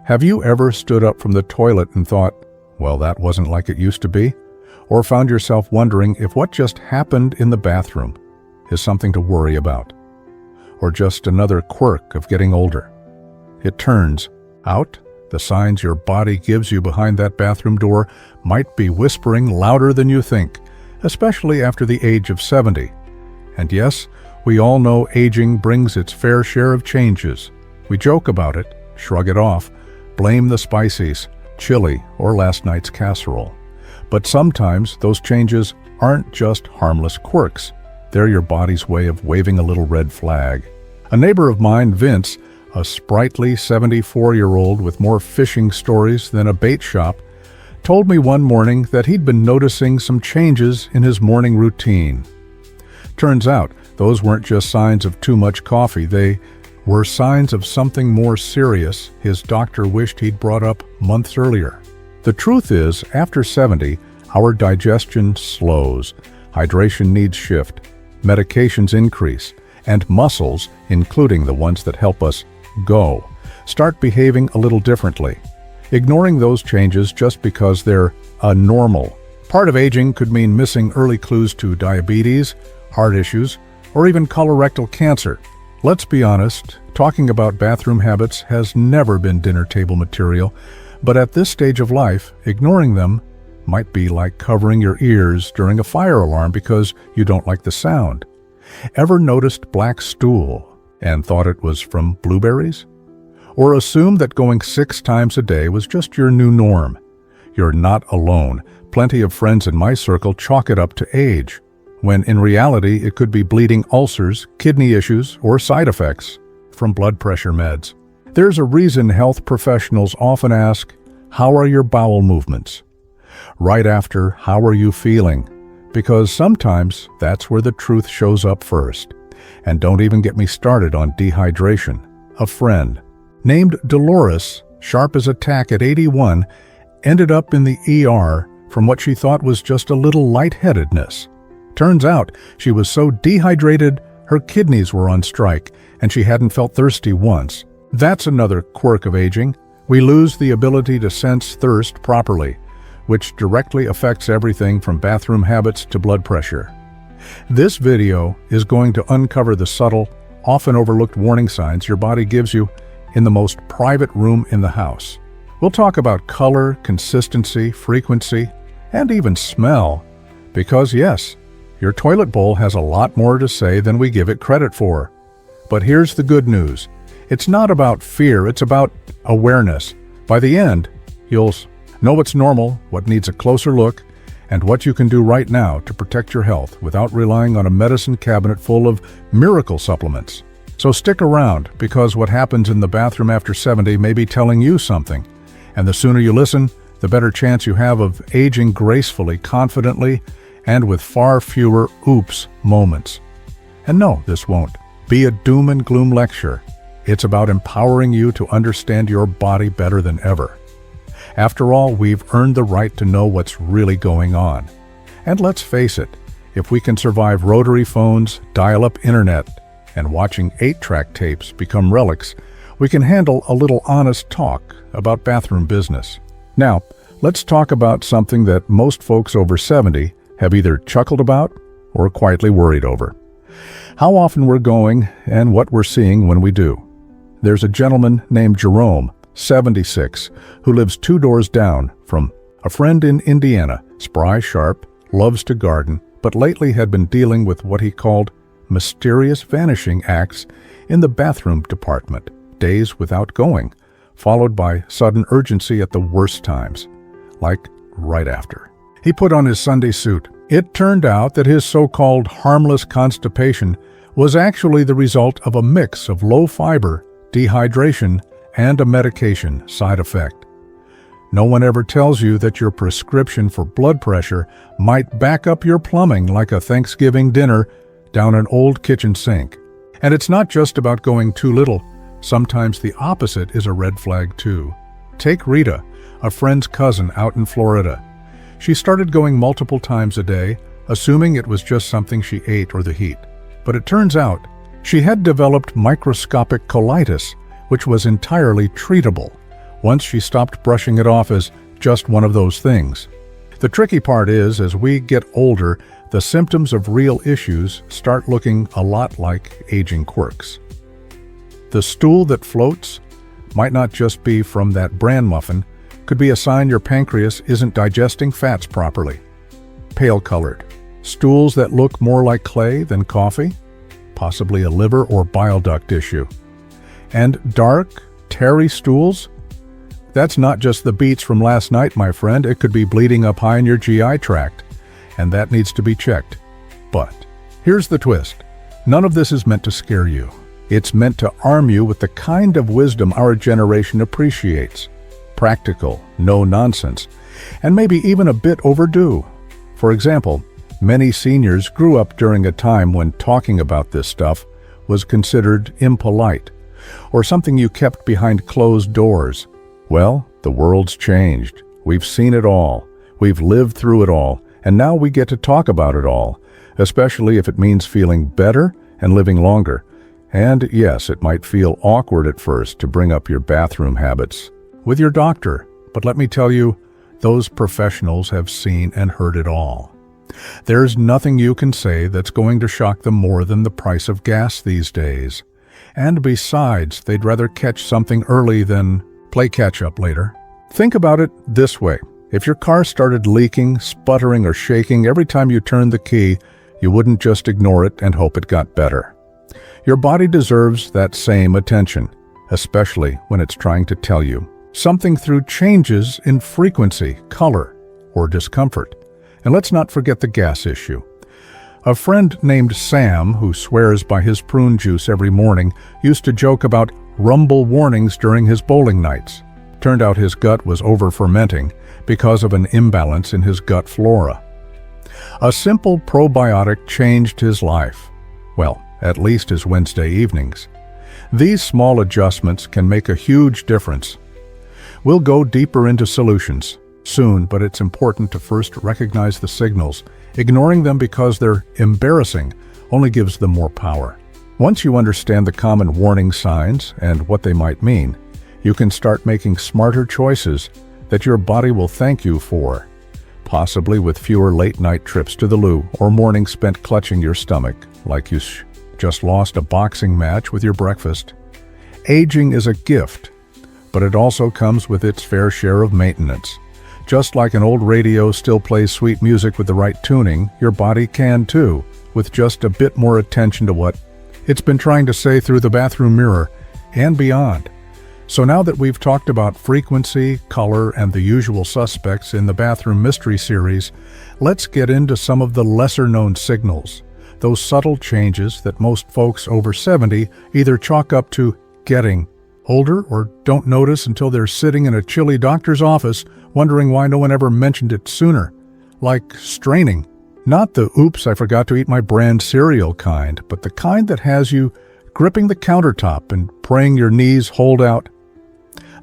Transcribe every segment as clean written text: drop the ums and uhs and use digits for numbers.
Have you ever stood up from the toilet and thought, well, that wasn't like it used to be? Or found yourself wondering if what just happened in the bathroom is something to worry about? Or just another quirk of getting older? It turns out the signs your body gives you behind that bathroom door might be whispering louder than you think, especially after the age of 70. And yes, we all know aging brings its fair share of changes. We joke about it, shrug it off, blame the spices, chili, or last night's casserole. But sometimes those changes aren't just harmless quirks. They're your body's way of waving a little red flag. A neighbor of mine, Vince, a sprightly 74-year-old with more fishing stories than a bait shop, told me one morning that he'd been noticing some changes in his morning routine. Turns out, those weren't just signs of too much coffee. They were signs of something more serious his doctor wished he'd brought up months earlier. The truth is, after 70, our digestion slows, hydration needs shift, medications increase, and muscles, including the ones that help us go, start behaving a little differently. Ignoring those changes just because they're a normal part of aging could mean missing early clues to diabetes, heart issues, or even colorectal cancer. Let's be honest, talking about bathroom habits has never been dinner table material, but at this stage of life, ignoring them might be like covering your ears during a fire alarm because you don't like the sound. Ever noticed black stool and thought it was from blueberries? Or assumed that going 6 times a day was just your new norm? You're not alone. Plenty of friends in my circle chalk it up to age, when in reality it could be bleeding ulcers, kidney issues, or side effects from blood pressure meds. There's a reason health professionals often ask, how are your bowel movements? Right after, how are you feeling? Because sometimes that's where the truth shows up first. And don't even get me started on dehydration. A friend named Dolores, sharp as a tack at 81, ended up in the ER from what she thought was just a little lightheadedness. Turns out she was so dehydrated her kidneys were on strike and she hadn't felt thirsty once. That's another quirk of aging. We lose the ability to sense thirst properly, which directly affects everything from bathroom habits to blood pressure. This video is going to uncover the subtle, often overlooked warning signs your body gives you in the most private room in the house. We'll talk about color, consistency, frequency, and even smell. Because yes, your toilet bowl has a lot more to say than we give it credit for. But here's the good news. It's not about fear, it's about awareness. By the end, you'll know what's normal, what needs a closer look, and what you can do right now to protect your health without relying on a medicine cabinet full of miracle supplements. So stick around, because what happens in the bathroom after 70 may be telling you something. And the sooner you listen, the better chance you have of aging gracefully, confidently, and with far fewer oops moments. And no, this won't be a doom and gloom lecture. It's about empowering you to understand your body better than ever. After all, we've earned the right to know what's really going on. And let's face it, if we can survive rotary phones, dial-up internet, and watching 8-track tapes become relics, we can handle a little honest talk about bathroom business. Now, let's talk about something that most folks over 70 have either chuckled about or quietly worried over. How often we're going and what we're seeing when we do. There's a gentleman named Jerome, 76, who lives 2 doors down from a friend in Indiana, spry, sharp, loves to garden, but lately had been dealing with what he called mysterious vanishing acts in the bathroom department, days without going, followed by sudden urgency at the worst times, like right after. He put on his Sunday suit. It turned out that his so-called harmless constipation was actually the result of a mix of low fiber, dehydration, and a medication side effect. No one ever tells you that your prescription for blood pressure might back up your plumbing like a Thanksgiving dinner down an old kitchen sink. And it's not just about going too little. Sometimes the opposite is a red flag too. Take Rita, a friend's cousin out in Florida. She started going multiple times a day, assuming it was just something she ate or the heat. But it turns out she had developed microscopic colitis, which was entirely treatable. once she stopped brushing it off as just one of those things. The tricky part is, as we get older, the symptoms of real issues start looking a lot like aging quirks. The stool that floats might not just be from that bran muffin, could be a sign your pancreas isn't digesting fats properly. Pale-colored. Stools that look more like clay than coffee, possibly a liver or bile duct issue. And dark, tarry stools? That's not just the beats from last night, my friend. It could be bleeding up high in your GI tract, and that needs to be checked. But here's the twist. None of this is meant to scare you. It's meant to arm you with the kind of wisdom our generation appreciates. Practical, no nonsense, and maybe even a bit overdue. For example, many seniors grew up during a time when talking about this stuff was considered impolite, or something you kept behind closed doors. Well, the world's changed. We've seen it all. We've lived through it all, and now we get to talk about it all, especially if it means feeling better and living longer. And yes, it might feel awkward at first to bring up your bathroom habits with your doctor, but let me tell you, those professionals have seen and heard it all. There's nothing you can say that's going to shock them more than the price of gas these days. And besides, they'd rather catch something early than play catch-up later. Think about it this way. If your car started leaking, sputtering, or shaking every time you turned the key, you wouldn't just ignore it and hope it got better. Your body deserves that same attention, especially when it's trying to tell you something through changes in frequency, color, or discomfort. And let's not forget the gas issue. A friend named Sam, who swears by his prune juice every morning, used to joke about rumble warnings during his bowling nights. Turned out his gut was over-fermenting because of an imbalance in his gut flora. A simple probiotic changed his life. Well, at least his Wednesday evenings. These small adjustments can make a huge difference. We'll go deeper into solutions soon, but it's important to first recognize the signals. Ignoring them because they're embarrassing only gives them more power. Once you understand the common warning signs and what they might mean, you can start making smarter choices that your body will thank you for, possibly with fewer late-night trips to the loo or mornings spent clutching your stomach like you just lost a boxing match with your breakfast. Aging is a gift, but it also comes with its fair share of maintenance. Just like an old radio still plays sweet music with the right tuning, your body can too, with just a bit more attention to what it's been trying to say through the bathroom mirror and beyond. So now that we've talked about frequency, color, and the usual suspects in the Bathroom Mystery series, let's get into some of the lesser-known signals, those subtle changes that most folks over 70 either chalk up to getting older or don't notice until they're sitting in a chilly doctor's office wondering why no one ever mentioned it sooner. Like straining. Not the oops, I forgot to eat my brand cereal kind, but the kind that has you gripping the countertop and praying your knees hold out.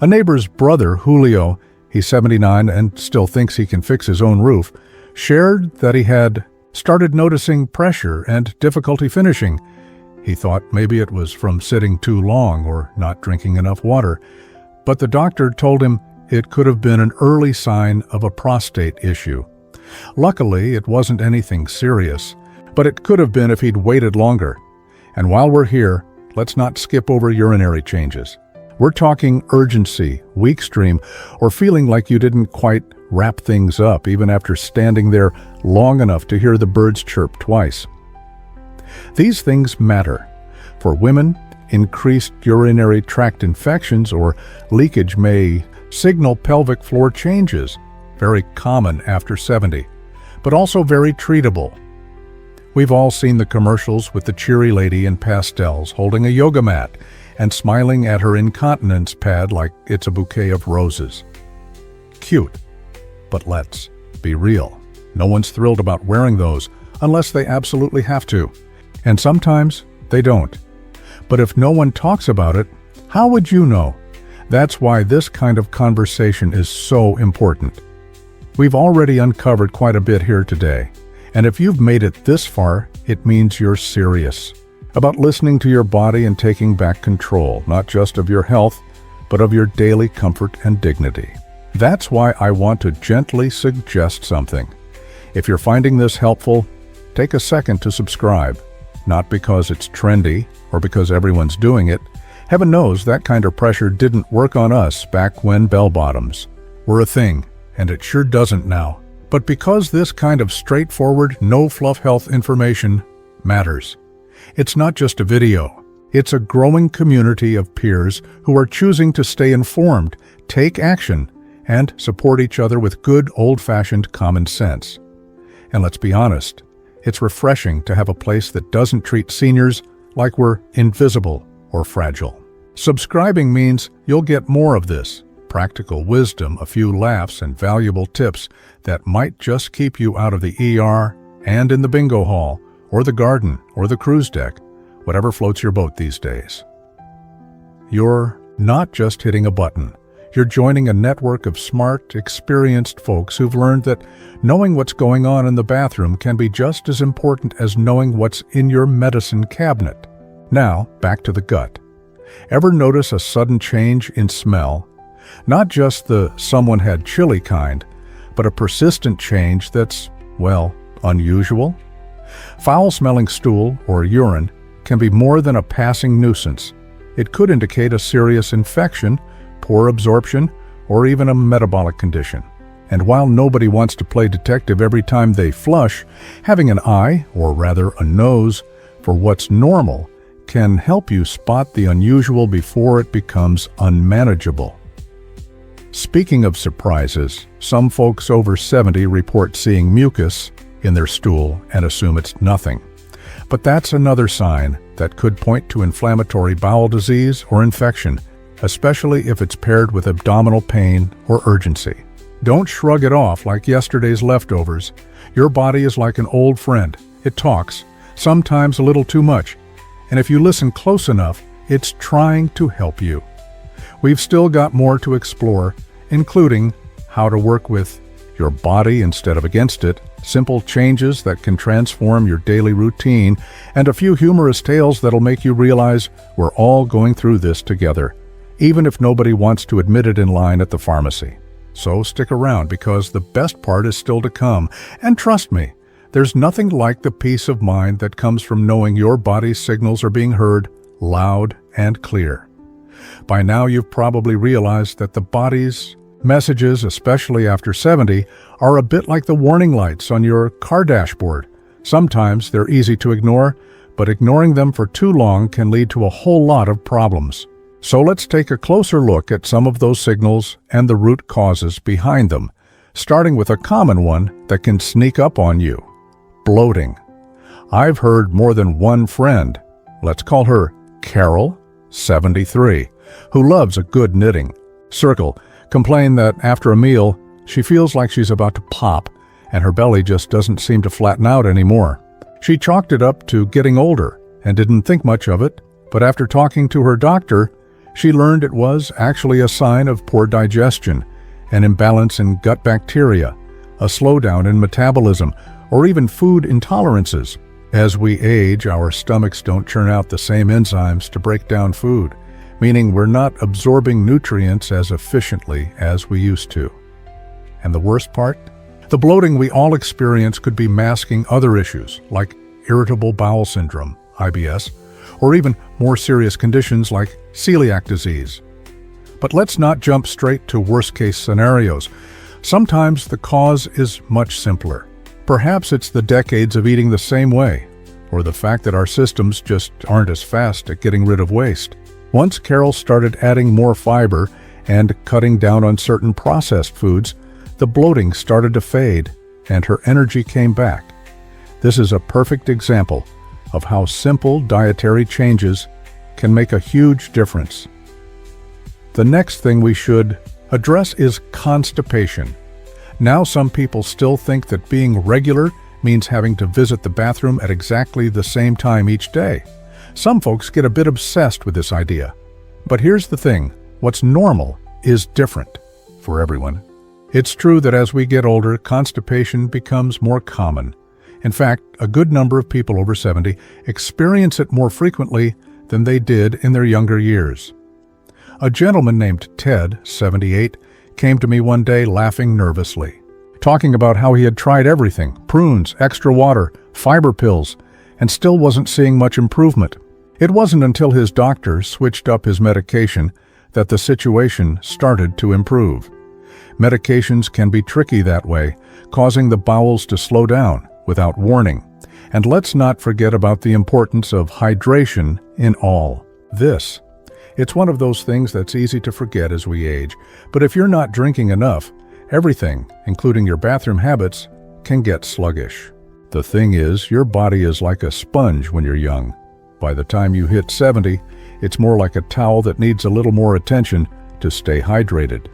A neighbor's brother, Julio, he's 79 and still thinks he can fix his own roof, shared that he had started noticing pressure and difficulty finishing. He thought maybe it was from sitting too long or not drinking enough water, but the doctor told him it could have been an early sign of a prostate issue. Luckily, it wasn't anything serious, but it could have been if he'd waited longer. And while we're here, let's not skip over urinary changes. We're talking urgency, weak stream, or feeling like you didn't quite wrap things up even after standing there long enough to hear the birds chirp twice. These things matter. For women, increased urinary tract infections or leakage may signal pelvic floor changes, very common after 70, but also very treatable. We've all seen the commercials with the cheery lady in pastels holding a yoga mat and smiling at her incontinence pad like it's a bouquet of roses. Cute, but let's be real. No one's thrilled about wearing those unless they absolutely have to. And sometimes they don't. But if no one talks about it, how would you know? That's why this kind of conversation is so important. We've already uncovered quite a bit here today, and if you've made it this far, it means you're serious about listening to your body and taking back control, not just of your health, but of your daily comfort and dignity. That's why I want to gently suggest something. If you're finding this helpful, take a second to subscribe. Not because it's trendy or because everyone's doing it. Heaven knows that kind of pressure didn't work on us back when bell-bottoms were a thing, and it sure doesn't now. But because this kind of straightforward, no-fluff health information matters. It's not just a video. It's a growing community of peers who are choosing to stay informed, take action, and support each other with good old-fashioned common sense. And let's be honest, it's refreshing to have a place that doesn't treat seniors like we're invisible or fragile. Subscribing means you'll get more of this. Practical wisdom, a few laughs, and valuable tips that might just keep you out of the ER and in the bingo hall, or the garden, or the cruise deck, whatever floats your boat these days. You're not just hitting a button. You're joining a network of smart, experienced folks who've learned that knowing what's going on in the bathroom can be just as important as knowing what's in your medicine cabinet. Now, back to the gut. Ever notice a sudden change in smell? Not just the someone had chili kind, but a persistent change that's, well, unusual? Foul-smelling stool or urine can be more than a passing nuisance. It could indicate a serious infection, poor absorption, or even a metabolic condition. And while nobody wants to play detective every time they flush, having an eye, or rather a nose, for what's normal can help you spot the unusual before it becomes unmanageable. Speaking of surprises, some folks over 70 report seeing mucus in their stool and assume it's nothing. But that's another sign that could point to inflammatory bowel disease or infection, especially if it's paired with abdominal pain or urgency. Don't shrug it off like yesterday's leftovers. Your body is like an old friend. It talks, sometimes a little too much. And if you listen close enough, it's trying to help you. We've still got more to explore, including how to work with your body instead of against it, simple changes that can transform your daily routine, and a few humorous tales that'll make you realize we're all going through this together, even if nobody wants to admit it in line at the pharmacy. So stick around because the best part is still to come. And trust me, there's nothing like the peace of mind that comes from knowing your body's signals are being heard loud and clear. By now you've probably realized that the body's messages, especially after 70, are a bit like the warning lights on your car dashboard. Sometimes they're easy to ignore, but ignoring them for too long can lead to a whole lot of problems. So let's take a closer look at some of those signals and the root causes behind them, starting with a common one that can sneak up on you: bloating. I've heard more than one friend, let's call her Carol, 73, who loves a good knitting circle, complain that after a meal, she feels like she's about to pop, and her belly just doesn't seem to flatten out anymore. She chalked it up to getting older and didn't think much of it, but after talking to her doctor, she learned it was actually a sign of poor digestion, an imbalance in gut bacteria, a slowdown in metabolism, or even food intolerances. As we age, our stomachs don't churn out the same enzymes to break down food, meaning we're not absorbing nutrients as efficiently as we used to. And the worst part? The bloating we all experience could be masking other issues like irritable bowel syndrome, IBS, or even more serious conditions like celiac disease. But let's not jump straight to worst-case scenarios. Sometimes the cause is much simpler. Perhaps it's the decades of eating the same way, or the fact that our systems just aren't as fast at getting rid of waste. Once Carol started adding more fiber and cutting down on certain processed foods, the bloating started to fade and her energy came back. This is a perfect example of how simple dietary changes can make a huge difference. The next thing we should address is constipation. Now some people still think that being regular means having to visit the bathroom at exactly the same time each day. Some folks get a bit obsessed with this idea. But here's the thing, what's normal is different for everyone. It's true that as we get older, constipation becomes more common. In fact, a good number of people over 70 experience it more frequently than they did in their younger years. A gentleman named Ted, 78, came to me one day laughing nervously, talking about how he had tried everything, prunes, extra water, fiber pills, and still wasn't seeing much improvement. It wasn't until his doctor switched up his medication that the situation started to improve. Medications can be tricky that way, causing the bowels to slow down without warning. And let's not forget about the importance of hydration in all this. It's one of those things that's easy to forget as we age, but if you're not drinking enough, everything, including your bathroom habits, can get sluggish. The thing is, your body is like a sponge when you're young. By the time you hit 70, it's more like a towel that needs a little more attention to stay hydrated.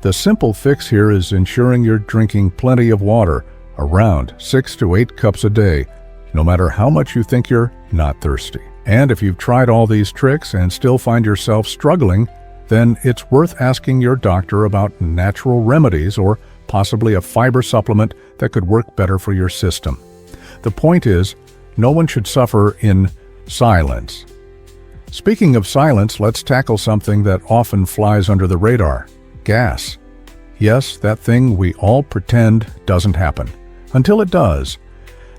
The simple fix here is ensuring you're drinking plenty of water, around 6 to 8 cups a day, no matter how much you think you're not thirsty. And if you've tried all these tricks and still find yourself struggling, then it's worth asking your doctor about natural remedies or possibly a fiber supplement that could work better for your system. The point is, no one should suffer in silence. Speaking of silence, let's tackle something that often flies under the radar: gas. Yes, that thing we all pretend doesn't happen, until it does.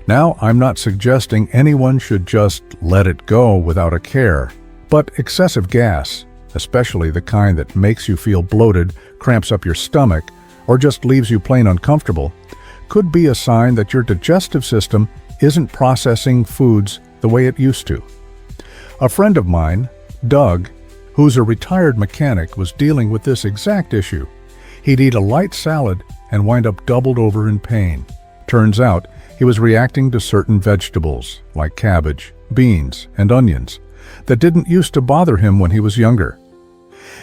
Now, I'm not suggesting anyone should just let it go without a care, but excessive gas, especially the kind that makes you feel bloated, cramps up your stomach, or just leaves you plain uncomfortable, could be a sign that your digestive system isn't processing foods the way it used to. A friend of mine, Doug, who's a retired mechanic, was dealing with this exact issue. He'd eat a light salad and wind up doubled over in pain. Turns out, he was reacting to certain vegetables, like cabbage, beans, and onions, that didn't used to bother him when he was younger.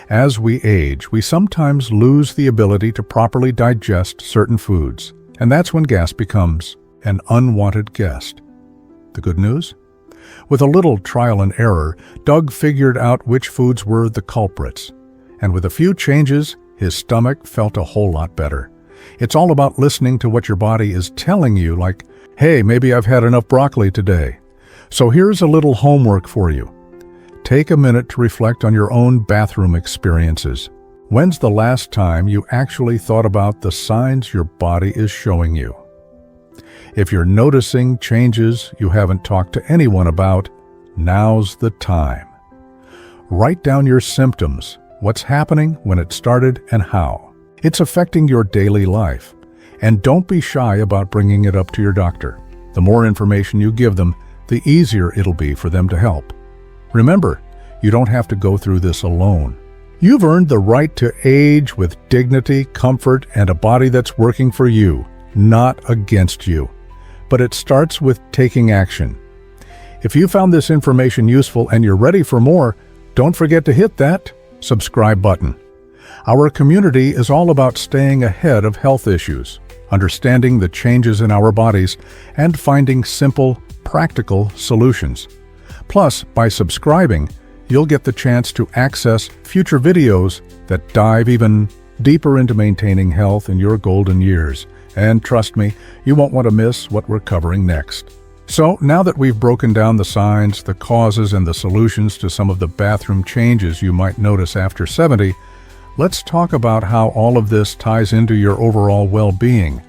As we age, we sometimes lose the ability to properly digest certain foods, and that's when gas becomes an unwanted guest. The good news? With a little trial and error, Doug figured out which foods were the culprits, and with a few changes, his stomach felt a whole lot better. It's all about listening to what your body is telling you, like, hey, maybe I've had enough broccoli today. So here's a little homework for you. Take a minute to reflect on your own bathroom experiences. When's the last time you actually thought about the signs your body is showing you? If you're noticing changes you haven't talked to anyone about, now's the time. Write down your symptoms, what's happening, when it started, and how. It's affecting your daily life. And don't be shy about bringing it up to your doctor. The more information you give them, the easier it'll be for them to help. Remember, you don't have to go through this alone. You've earned the right to age with dignity, comfort, and a body that's working for you, not against you. But it starts with taking action. If you found this information useful and you're ready for more, don't forget to hit that subscribe button. Our community is all about staying ahead of health issues, understanding the changes in our bodies, and finding simple, practical solutions. Plus, by subscribing, you'll get the chance to access future videos that dive even deeper into maintaining health in your golden years. And trust me, you won't want to miss what we're covering next. So, now that we've broken down the signs, the causes, and the solutions to some of the bathroom changes you might notice after 70, let's talk about how all of this ties into your overall well-being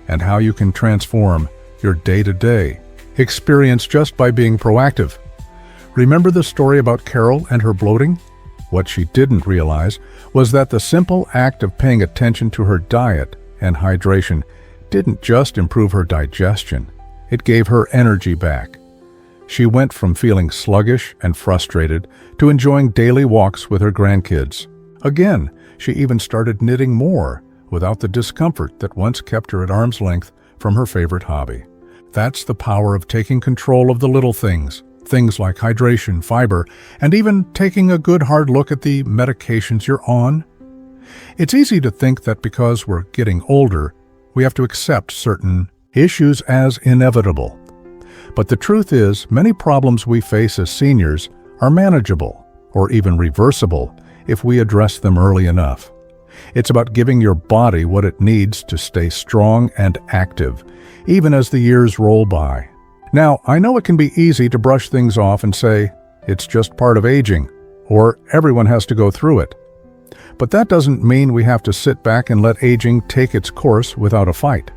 and how you can transform your day-to-day experience just by being proactive. Remember the story about Carol and her bloating? What she didn't realize was that the simple act of paying attention to her diet and hydration didn't just improve her digestion, it gave her energy back. She went from feeling sluggish and frustrated to enjoying daily walks with her grandkids. Again, she even started knitting more without the discomfort that once kept her at arm's length from her favorite hobby. That's the power of taking control of the little things like hydration, fiber, and even taking a good hard look at the medications you're on. It's easy to think that because we're getting older, we have to accept certain issues as inevitable. But the truth is, many problems we face as seniors are manageable or even reversible if we address them early enough. It's about giving your body what it needs to stay strong and active, even as the years roll by. Now, I know it can be easy to brush things off and say, it's just part of aging, or everyone has to go through it. But that doesn't mean we have to sit back and let aging take its course without a fight.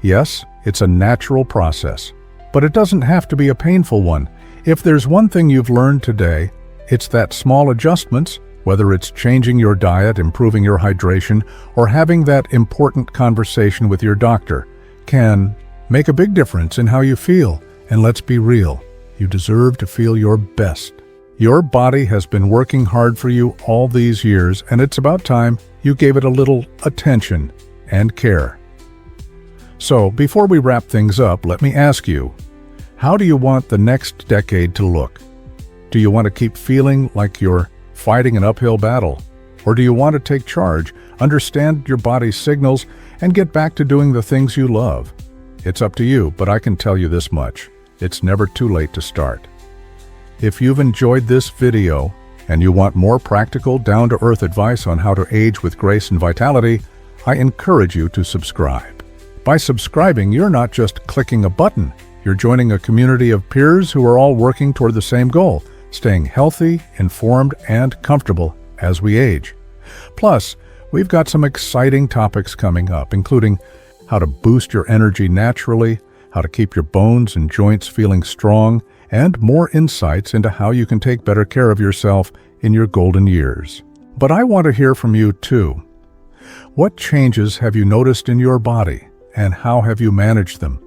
Yes, it's a natural process, but it doesn't have to be a painful one. If there's one thing you've learned today, it's that small adjustments, whether it's changing your diet, improving your hydration, or having that important conversation with your doctor, can make a big difference in how you feel. And let's be real, you deserve to feel your best. Your body has been working hard for you all these years, and it's about time you gave it a little attention and care. So, before we wrap things up, let me ask you, how do you want the next decade to look? Do you want to keep feeling like you're fighting an uphill battle? Or do you want to take charge, understand your body's signals, and get back to doing the things you love? It's up to you, but I can tell you this much. It's never too late to start. If you've enjoyed this video and you want more practical, down-to-earth advice on how to age with grace and vitality, I encourage you to subscribe. By subscribing, you're not just clicking a button. You're joining a community of peers who are all working toward the same goal, staying healthy, informed, and comfortable as we age. Plus, we've got some exciting topics coming up, including how to boost your energy naturally, how to keep your bones and joints feeling strong, and more insights into how you can take better care of yourself in your golden years. But I want to hear from you too. What changes have you noticed in your body, and how have you managed them?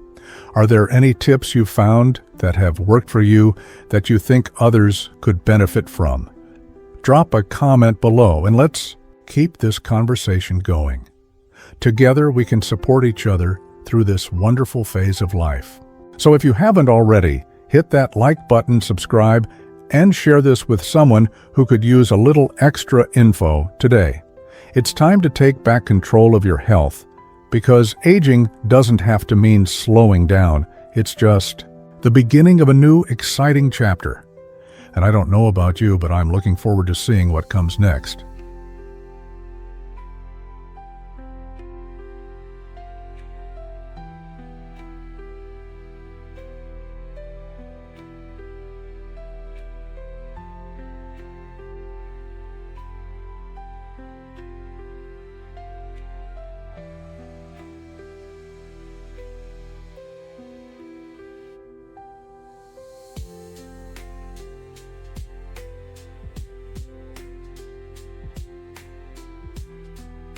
Are there any tips you found that have worked for you that you think others could benefit from? Drop a comment below and let's keep this conversation going. Together we can support each other through this wonderful phase of life. So if you haven't already, hit that like button, subscribe, and share this with someone who could use a little extra info today. It's time to take back control of your health, because aging doesn't have to mean slowing down. It's just the beginning of a new, exciting chapter. And I don't know about you, but I'm looking forward to seeing what comes next.